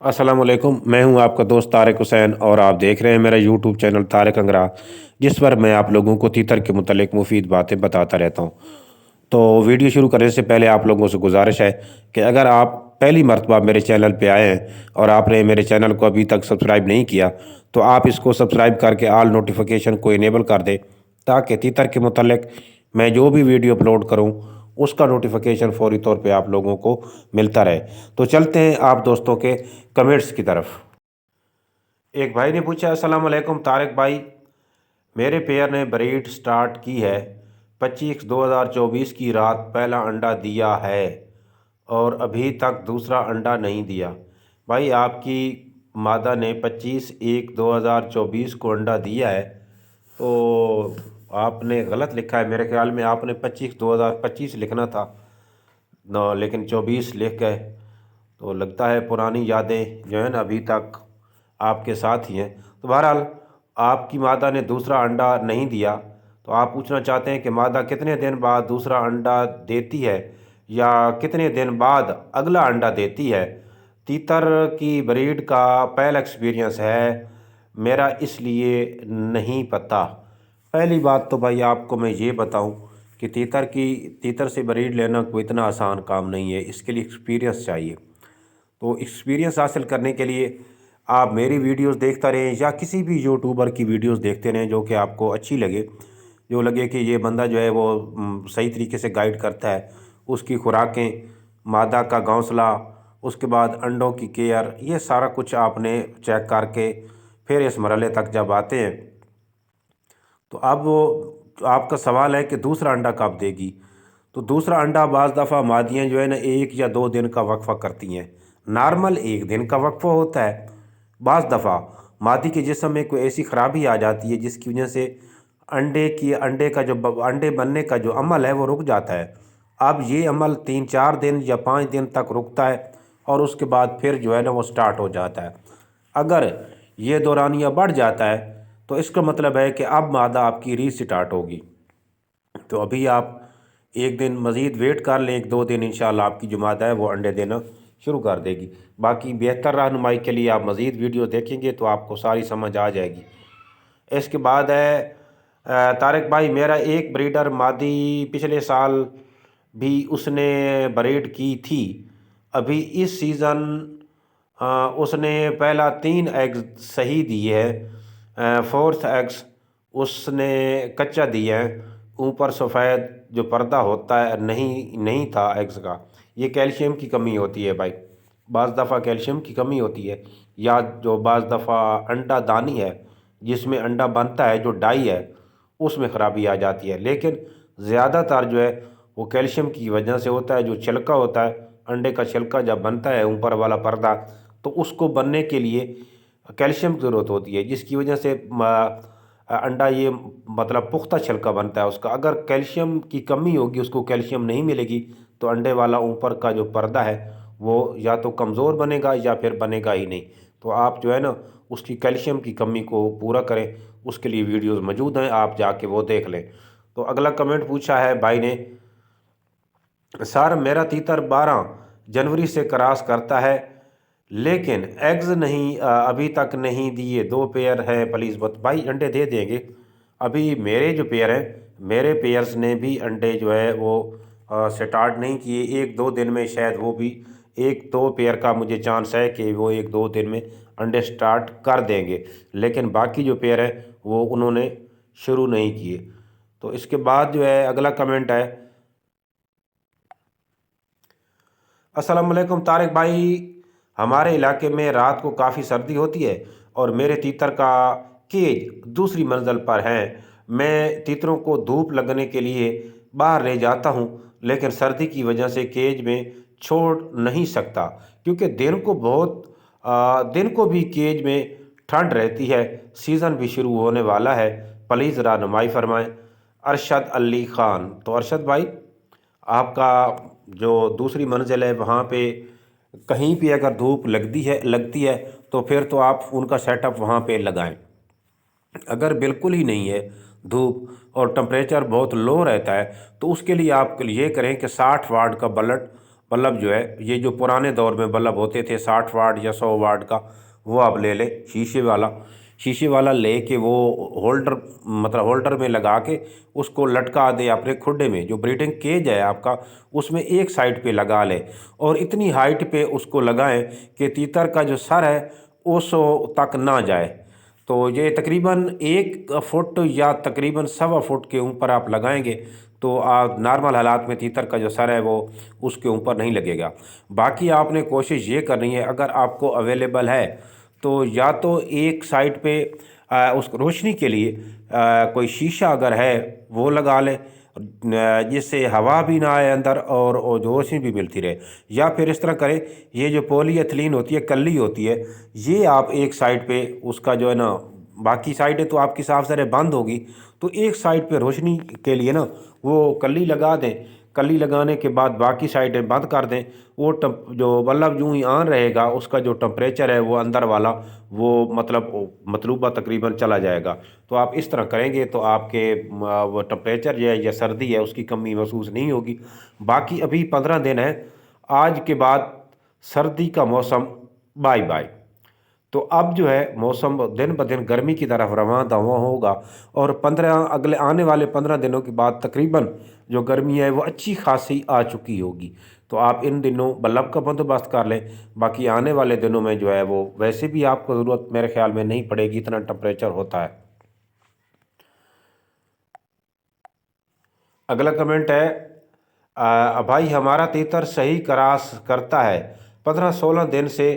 अस्सलाम वालेकुम। मैं हूं आपका दोस्त तारिक हुसैन और आप देख रहे हैं मेरा यूट्यूब चैनल तारिक अंगरा, जिस पर मैं आप लोगों को तीतर के मुतालिक मुफीद बातें बताता रहता हूं। तो वीडियो शुरू करने से पहले आप लोगों से गुजारिश है कि अगर आप पहली मर्तबा मेरे चैनल पे आए हैं और आपने मेरे चैनल को अभी तक सब्सक्राइब नहीं किया, तो आप इसको सब्सक्राइब करके आल नोटिफिकेशन को इनेबल कर दें, ताकि तीतर के मुतालिक मैं जो भी वीडियो अपलोड करूं उसका नोटिफिकेशन फौरी तौर पे आप लोगों को मिलता रहे। तो चलते हैं आप दोस्तों के कमेंट्स की तरफ। एक भाई ने पूछा, अस्सलाम वालेकुम तारिक भाई, मेरे पेयर ने ब्रीड स्टार्ट की है, 25/2024 की रात पहला अंडा दिया है और अभी तक दूसरा अंडा नहीं दिया। भाई आपकी मादा ने 25/1/2024 को अंडा दिया है, तो आपने गलत लिखा है। मेरे ख्याल में आपने 25/2025 लिखना था न, लेकिन 24 लिख गए। तो लगता है पुरानी यादें जो है ना अभी तक आपके साथ ही हैं। तो बहरहाल आपकी मादा ने दूसरा अंडा नहीं दिया, तो आप पूछना चाहते हैं कि मादा कितने दिन बाद दूसरा अंडा देती है या कितने दिन बाद अगला अंडा देती है। तीतर की ब्रीड का पहला एक्सपीरियंस है मेरा, इसलिए नहीं पता। पहली बात तो भाई आपको मैं ये बताऊं कि तीतर से ब्रीड लेना कोई इतना आसान काम नहीं है, इसके लिए एक्सपीरियंस चाहिए। तो एक्सपीरियंस हासिल करने के लिए आप मेरी वीडियोस देखते रहें या किसी भी यूट्यूबर की वीडियोस देखते रहें जो कि आपको अच्छी लगे, जो लगे कि ये बंदा जो है वो सही तरीके से गाइड करता है। उसकी खुराकें, मादा का घोंसला, उसके बाद अंडों की केयर, ये सारा कुछ आपने चेक करके फिर इस मरहले तक जब आते हैं, तो अब वो आपका सवाल है कि दूसरा अंडा कब देगी। तो दूसरा अंडा बाज़ दफ़ा मादियाँ जो है ना 1 या 2 दिन का वक्फ़ा करती हैं। नॉर्मल 1 दिन का वक्फ़ा होता है। बाज़ दफ़ा मादी के जिस्म में कोई ऐसी ख़राबी आ जाती है जिसकी वजह से अंडे बनने का जो अमल है वो रुक जाता है। अब ये अमल 3-4 दिन या 5 दिन तक रुकता है और उसके बाद फिर जो है ना वो स्टार्ट हो जाता है। अगर ये दौरानिया बढ़ जाता है तो इसका मतलब है कि अब मादा आपकी रीस्टार्ट होगी। तो अभी आप 1 दिन मज़ीद वेट कर लें, 1-2 दिन, इंशाल्लाह आपकी जो मादा है वो अंडे देना शुरू कर देगी। बाकी बेहतर रहनुमाई के लिए आप मज़ीद वीडियो देखेंगे तो आपको सारी समझ आ जाएगी। इसके बाद है तारिक भाई, मेरा एक ब्रीडर मादी पिछले साल भी उसने ब्रीड की थी। अभी इस सीज़न उसने पहला 3 एग्स सही दिए हैं, फोर्थ एग्स उसने कच्चा दिया है। ऊपर सफ़ेद जो पर्दा होता है नहीं नहीं था एग्स का। ये कैल्शियम की कमी होती है भाई, बाज़ दफ़ा कैल्शियम की कमी होती है, या जो बाज़ दफ़ा अंडा दानी है जिसमें अंडा बनता है, जो डाई है, उसमें ख़राबी आ जाती है। लेकिन ज़्यादातर जो है वो कैल्शियम की वजह से होता है। जो छिलका होता है, अंडे का छिलका जब बनता है, ऊपर वाला पर्दा, तो उसको बनने के लिए कैल्शियम की ज़रूरत होती है, जिसकी वजह से अंडा ये मतलब पुख्ता छिलका बनता है उसका। अगर कैल्शियम की कमी होगी, उसको कैल्शियम नहीं मिलेगी, तो अंडे वाला ऊपर का जो पर्दा है वो या तो कमज़ोर बनेगा या फिर बनेगा ही नहीं। तो आप जो है ना उसकी कैल्शियम की कमी को पूरा करें, उसके लिए वीडियोस मौजूद हैं, आप जाके वो देख लें। तो अगला कमेंट पूछा है भाई ने, सर मेरा तीतर 12 जनवरी से क्रॉस करता है लेकिन एग्स नहीं अभी तक नहीं दिए, 2 पेयर हैं, प्लीज़ बत भाई अंडे दे देंगे। अभी मेरे जो पेयर हैं, मेरे पेयर्स ने भी अंडे जो है वो स्टार्ट नहीं किए। 1-2 दिन में शायद वो भी 1-2 पेयर का मुझे चांस है कि वो 1-2 दिन में अंडे स्टार्ट कर देंगे, लेकिन बाकी जो पेयर हैं वो उन्होंने शुरू नहीं किए। तो इसके बाद जो है अगला कमेंट है, अस्सलाम वालेकुम तारिक भाई, हमारे इलाके में रात को काफ़ी सर्दी होती है और मेरे तीतर का केज दूसरी मंजिल पर है। मैं तीतरों को धूप लगने के लिए बाहर ले जाता हूँ, लेकिन सर्दी की वजह से केज में छोड़ नहीं सकता, क्योंकि दिन को भी केज में ठंड रहती है। सीज़न भी शुरू होने वाला है, प्लीज़ रहनुमाई फरमाएं। अरशद अली ख़ान। तो अरशद भाई, आपका जो दूसरी मंजिल है वहाँ पे कहीं भी अगर धूप लगती है तो फिर तो आप उनका सेटअप वहाँ पे लगाएं। अगर बिल्कुल ही नहीं है धूप और टेम्परेचर बहुत लो रहता है, तो उसके लिए आप ये करें कि 60 वाट का बल्ब बल्ब जो है, ये जो पुराने दौर में बल्ब होते थे 60 वाट या 100 वाट का, वो आप ले लें, शीशे वाला ले के वो होल्डर, मतलब होल्डर में लगा के उसको लटका दे अपने खुड्डे में। जो ब्रीडिंग केज है आपका, उसमें एक साइड पे लगा ले और इतनी हाइट पे उसको लगाएं कि तीतर का जो सर है उस तक ना जाए। तो ये तकरीबन 1 फुट या तकरीबन 1.25 फुट के ऊपर आप लगाएंगे तो आप नॉर्मल हालात में तीतर का जो सर है वो उसके ऊपर नहीं लगेगा। बाकी आपने कोशिश ये करनी है, अगर आपको अवेलेबल है तो या तो एक साइड पे उस रोशनी के लिए कोई शीशा अगर है वो लगा लें, जिससे हवा भी ना आए अंदर और जो रोशनी भी मिलती रहे। या फिर इस तरह करें, ये जो पॉलीएथिलीन होती है, कल्ली होती है, ये आप एक साइड पे उसका जो है ना, बाकी साइडें तो आपकी साफ सारे बंद होगी, तो एक साइड पे रोशनी के लिए ना वो कल्ली लगा दें। कली लगाने के बाद बाकी साइडें बंद कर दें। वो जो बल्ब यूँ ही ऑन रहेगा, उसका जो टेम्परेचर है वो अंदर वाला वो मतलब मतलूबा तकरीबन चला जाएगा। तो आप इस तरह करेंगे तो आपके वो टेम्परेचर जो है या सर्दी है उसकी कमी महसूस नहीं होगी। बाकी अभी 15 दिन है, आज के बाद सर्दी का मौसम बाय बाय। तो अब जो है मौसम दिन ब दिन गर्मी की तरफ रवां दवा होगा और 15 अगले आने वाले 15 दिनों के बाद तकरीबन जो गर्मी है वो अच्छी खासी आ चुकी होगी। तो आप इन दिनों बल्ब का बंदोबस्त कर लें। बाकी आने वाले दिनों में जो है वो वैसे भी आपको ज़रूरत मेरे ख्याल में नहीं पड़ेगी, इतना टेम्परेचर होता है। अगला कमेंट है, भाई हमारा तीतर सही क्रास करता है, 15-16 दिन से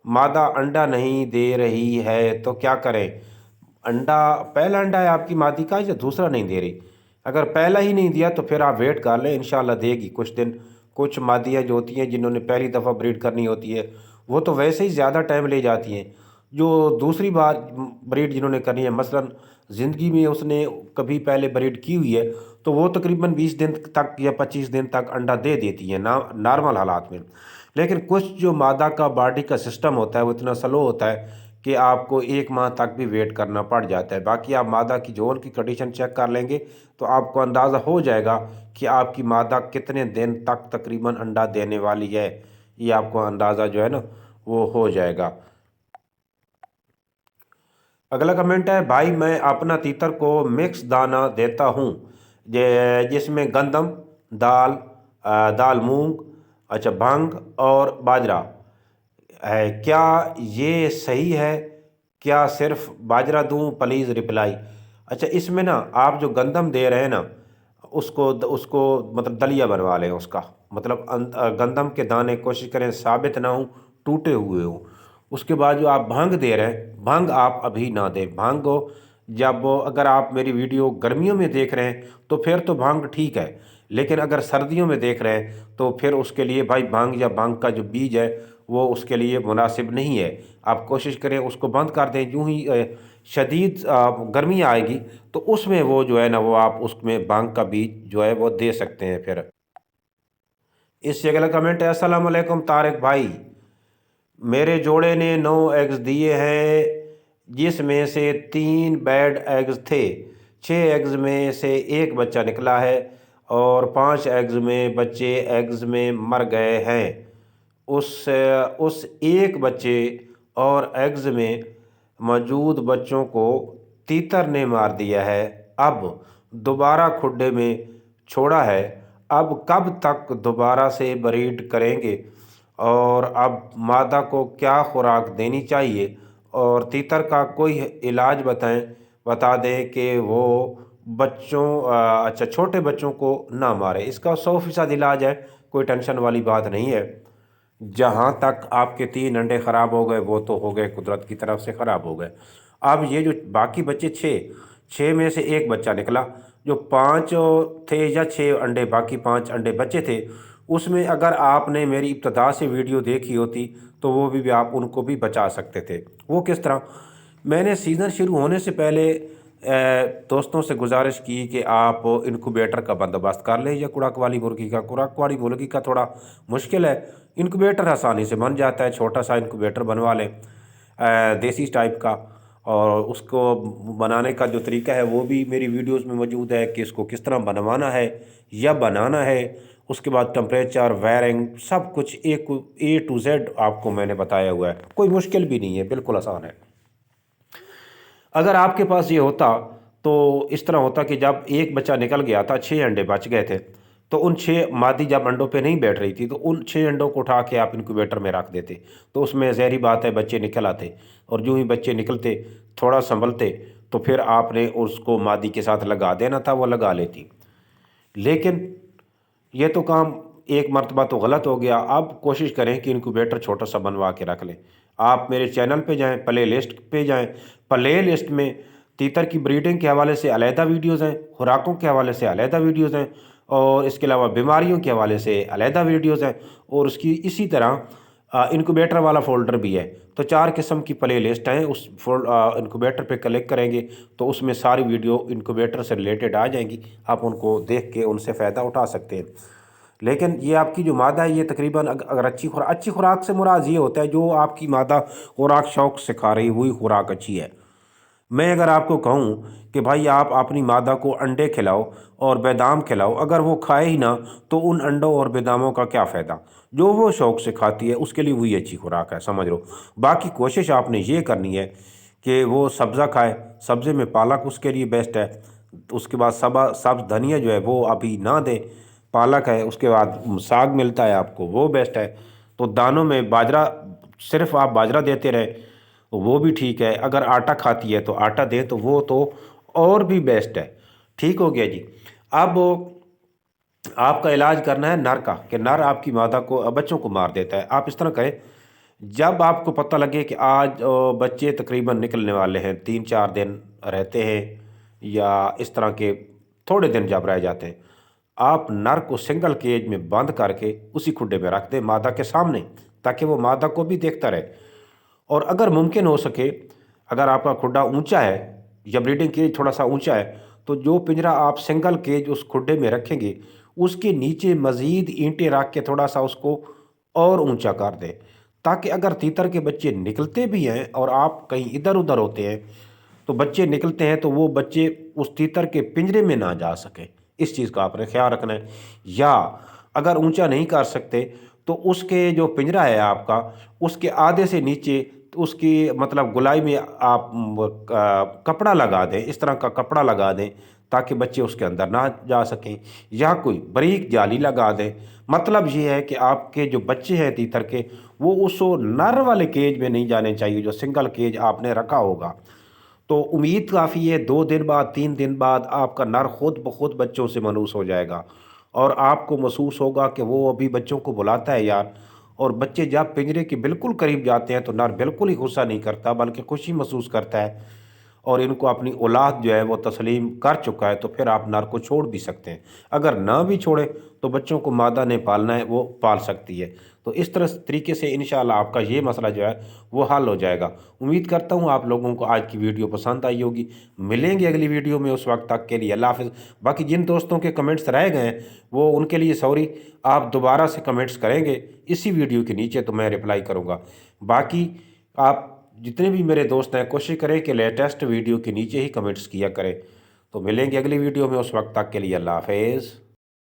मादा अंडा नहीं दे रही है तो क्या करें? अंडा, पहला अंडा है आपकी मादी का या दूसरा नहीं दे रही? अगर पहला ही नहीं दिया तो फिर आप वेट कर लें, इंशाल्लाह देगी कुछ दिन। कुछ मादियाँ जो होती हैं जिन्होंने पहली दफ़ा ब्रीड करनी होती है वो तो वैसे ही ज़्यादा टाइम ले जाती हैं। जो दूसरी बार ब्रीड जिन्होंने करनी है, मसलन ज़िंदगी में उसने कभी पहले ब्रीड की हुई है, तो वो तकरीबन 20 दिन तक या 25 दिन तक अंडा दे देती हैं ना नॉर्मल हालात में। लेकिन कुछ जो मादा का बॉडी का सिस्टम होता है वो इतना स्लो होता है कि आपको 1 माह तक भी वेट करना पड़ जाता है। बाकी आप मादा की जोन की कंडीशन चेक कर लेंगे तो आपको अंदाज़ा हो जाएगा कि आपकी मादा कितने दिन तक तकरीबन अंडा देने वाली है। ये आपको अंदाज़ा जो है ना वो हो जाएगा। अगला कमेंट है, भाई मैं अपना तीतर को मिक्स दाना देता हूँ जिसमें गंदम, दाल, दाल मूंग, अच्छा भंग और बाजरा है, क्या ये सही है? क्या सिर्फ बाजरा दूं? Please reply. अच्छा, इसमें ना आप जो गंदम दे रहे हैं ना उसको उसको मतलब दलिया बनवा लें उसका, मतलब गंदम के दाने कोशिश करें साबित ना हो, टूटे हुए हों। उसके बाद जो आप भंग दे रहे हैं, भंग आप अभी ना दें। भंग को जब, अगर आप मेरी वीडियो गर्मियों में देख रहे हैं तो फिर तो भंग ठीक है, लेकिन अगर सर्दियों में देख रहे हैं तो फिर उसके लिए भाई भंग या भंग का जो बीज है वो उसके लिए मुनासिब नहीं है। आप कोशिश करें उसको बंद कर दें। यूँ ही शदीद गर्मी आएगी तो उसमें वो जो है ना वो आप उसमें भंग का बीज जो है वो दे सकते हैं। फिर इससे अगला कमेंट है, अस्सलाम वालेकुम तारिक भाई, मेरे जोड़े ने 9 एग्स दिए हैं जिसमें से 3 बैड एग्स थे। 6 एग्स में से एक बच्चा निकला है और 5 एग्स में बच्चे एग्स में मर गए हैं। उस एक बच्चे और एग्स में मौजूद बच्चों को तीतर ने मार दिया है। अब दोबारा खुड्डे में छोड़ा है। अब कब तक दोबारा से ब्रीड करेंगे और अब मादा को क्या खुराक देनी चाहिए? और तीतर का कोई इलाज बताएं, बता दें कि वो बच्चों अच्छा छोटे बच्चों को ना मारे। इसका 100% इलाज है, कोई टेंशन वाली बात नहीं है। जहाँ तक आपके 3 अंडे ख़राब हो गए वो तो हो गए, कुदरत की तरफ से ख़राब हो गए। अब ये जो बाकी बच्चे 6 में से एक बच्चा निकला, जो 5 थे या 6 अंडे, बाकी 5 अंडे बच्चे थे, उसमें अगर आपने मेरी इब्तदा से वीडियो देखी होती तो वो भी आप उनको भी बचा सकते थे। वो किस तरह? मैंने सीज़न शुरू होने से पहले दोस्तों से गुजारिश की कि आप इनक्यूबेटर का बंदोबस्त कर लें या कुड़ाक वाली मुर्गी का। कुड़ाक वाली मुर्गी का थोड़ा मुश्किल है, इनक्यूबेटर आसानी से बन जाता है, छोटा सा इनक्यूबेटर बनवा लें देसी टाइप का। اور اس کو بنانے کا جو طریقہ ہے وہ بھی میری ویڈیوز میں موجود ہے کہ اس کو کس طرح بنوانا ہے یا بنانا ہے۔ اس کے بعد ٹمپریچر، وائرنگ، سب کچھ اے ٹو زیڈ آپ کو میں نے بتایا ہوا ہے، کوئی مشکل بھی نہیں ہے، بالکل آسان ہے۔ اگر آپ کے پاس یہ ہوتا تو اس طرح ہوتا کہ جب ایک بچہ نکل گیا تھا، 6 انڈے بچ گئے تھے، تو ان 6 مادی جب انڈوں پہ نہیں بیٹھ رہی تھی تو ان 6 انڈوں کو اٹھا کے آپ انکیوبیٹر میں رکھ دیتے، تو اس میں ظاہری بات ہے بچے نکل آتے، اور جو ہی بچے نکلتے تھوڑا سنبھلتے تو پھر آپ نے اس کو مادی کے ساتھ لگا دینا تھا، وہ لگا لیتی۔ لیکن یہ تو کام ایک مرتبہ تو غلط ہو گیا، اب کوشش کریں کہ انکیوبیٹر چھوٹا سا بنوا کے رکھ لیں۔ آپ میرے چینل پہ جائیں، پلے لسٹ پہ جائیں، پلے لسٹ میں تیتر کی بریڈنگ کے حوالے سے علیحدہ ویڈیوز ہیں، خوراکوں کے حوالے سے علیحدہ ویڈیوز ہیں، اور اس کے علاوہ بیماریوں کے حوالے سے علیحدہ ویڈیوز ہیں، اور اس کی اسی طرح انکوبیٹر والا فولڈر بھی ہے۔ تو 4 قسم کی پلے لسٹ ہیں، اس انکوبیٹر پہ کلک کریں گے تو اس میں ساری ویڈیو انکوبیٹر سے ریلیٹڈ آ جائیں گی، آپ ان کو دیکھ کے ان سے فائدہ اٹھا سکتے ہیں۔ لیکن یہ آپ کی جو مادہ ہے یہ تقریباً اگر اچھی خوراک سے مراد یہ ہوتا ہے جو آپ کی مادہ خوراک شوق سے کھا رہی ہوئی خوراک اچھی ہے۔ میں اگر آپ کو کہوں کہ بھائی آپ اپنی مادہ کو انڈے کھلاؤ اور بادام کھلاؤ، اگر وہ کھائے ہی نہ تو ان انڈوں اور باداموں کا کیا فائدہ؟ جو وہ شوق سے کھاتی ہے اس کے لیے وہی اچھی خوراک ہے، سمجھ لو۔ باقی کوشش آپ نے یہ کرنی ہے کہ وہ سبزہ کھائے، سبزے میں پالک اس کے لیے بیسٹ ہے۔ اس کے بعد سبز دھنیا جو ہے وہ ابھی نہ دیں، پالک ہے، اس کے بعد ساگ ملتا ہے آپ کو، وہ بیسٹ ہے۔ تو دانوں میں باجرہ، صرف آپ باجرہ دیتے رہے وہ بھی ٹھیک ہے، اگر آٹا کھاتی ہے تو آٹا دیں تو وہ تو اور بھی بیسٹ ہے۔ ٹھیک ہو گیا جی۔ اب آپ کا علاج کرنا ہے نر کا، کہ نر آپ کی مادہ کو، بچوں کو مار دیتا ہے۔ آپ اس طرح کریں، جب آپ کو پتہ لگے کہ آج بچے تقریباً نکلنے والے ہیں، 3-4 دن رہتے ہیں یا اس طرح کے تھوڑے دن جب رہ جاتے ہیں، آپ نر کو سنگل کیج میں بند کر کے اسی کھڈے میں رکھ دیں مادہ کے سامنے، تاکہ وہ مادہ کو بھی دیکھتا رہے۔ اور اگر ممکن ہو سکے، اگر آپ کا کھڈا اونچا ہے یا بریڈنگ کیج تھوڑا سا اونچا ہے، تو جو پنجرہ آپ سنگل کیج اس کھڈے میں رکھیں گے اس کے نیچے مزید اینٹیں رکھ کے تھوڑا سا اس کو اور اونچا کر دیں، تاکہ اگر تیتر کے بچے نکلتے بھی ہیں اور آپ کہیں ادھر ادھر ہوتے ہیں تو بچے نکلتے ہیں تو وہ بچے اس تیتر کے پنجرے میں نہ جا سکیں۔ اس چیز کا آپ نے خیال رکھنا ہے۔ یا اگر اونچا نہیں کر سکتے تو اس کے جو پنجرہ ہے آپ کا، اس کے آدھے سے نیچے اس کی مطلب گولائی میں آپ کپڑا لگا دیں، اس طرح کا کپڑا لگا دیں تاکہ بچے اس کے اندر نہ جا سکیں، یا کوئی باریک جالی لگا دیں۔ مطلب یہ ہے کہ آپ کے جو بچے ہیں تیتر کے، وہ اس نر والے کیج میں نہیں جانے چاہیے جو سنگل کیج آپ نے رکھا ہوگا۔ تو امید کافی ہے 2 دن بعد، 3 دن بعد آپ کا نر خود بخود بچوں سے مانوس ہو جائے گا، اور آپ کو محسوس ہوگا کہ وہ ابھی بچوں کو بلاتا ہے یار۔ اور بچے جب پنجرے کے بالکل قریب جاتے ہیں تو نر بالکل ہی غصہ نہیں کرتا بلکہ خوشی محسوس کرتا ہے، اور ان کو اپنی اولاد جو ہے وہ تسلیم کر چکا ہے، تو پھر آپ نر کو چھوڑ بھی سکتے ہیں۔ اگر نہ بھی چھوڑیں تو بچوں کو مادہ نے پالنا ہے، وہ پال سکتی ہے۔ تو اس طریقے سے انشاءاللہ آپ کا یہ مسئلہ جو ہے وہ حل ہو جائے گا۔ امید کرتا ہوں آپ لوگوں کو آج کی ویڈیو پسند آئی ہوگی۔ ملیں گے اگلی ویڈیو میں، اس وقت تک کے لیے اللہ حافظ۔ باقی جن دوستوں کے کمنٹس رہ گئے ہیں وہ ان کے لیے سوری، آپ دوبارہ سے کمنٹس کریں گے اسی ویڈیو کے نیچے تو میں رپلائی کروں گا۔ باقی آپ جتنے بھی میرے دوست ہیں کوشش کریں کہ لیٹسٹ ویڈیو کے نیچے ہی کمنٹس کیا کریں۔ تو ملیں گے اگلی ویڈیو میں، اس وقت تک کے لیے اللہ حافظ۔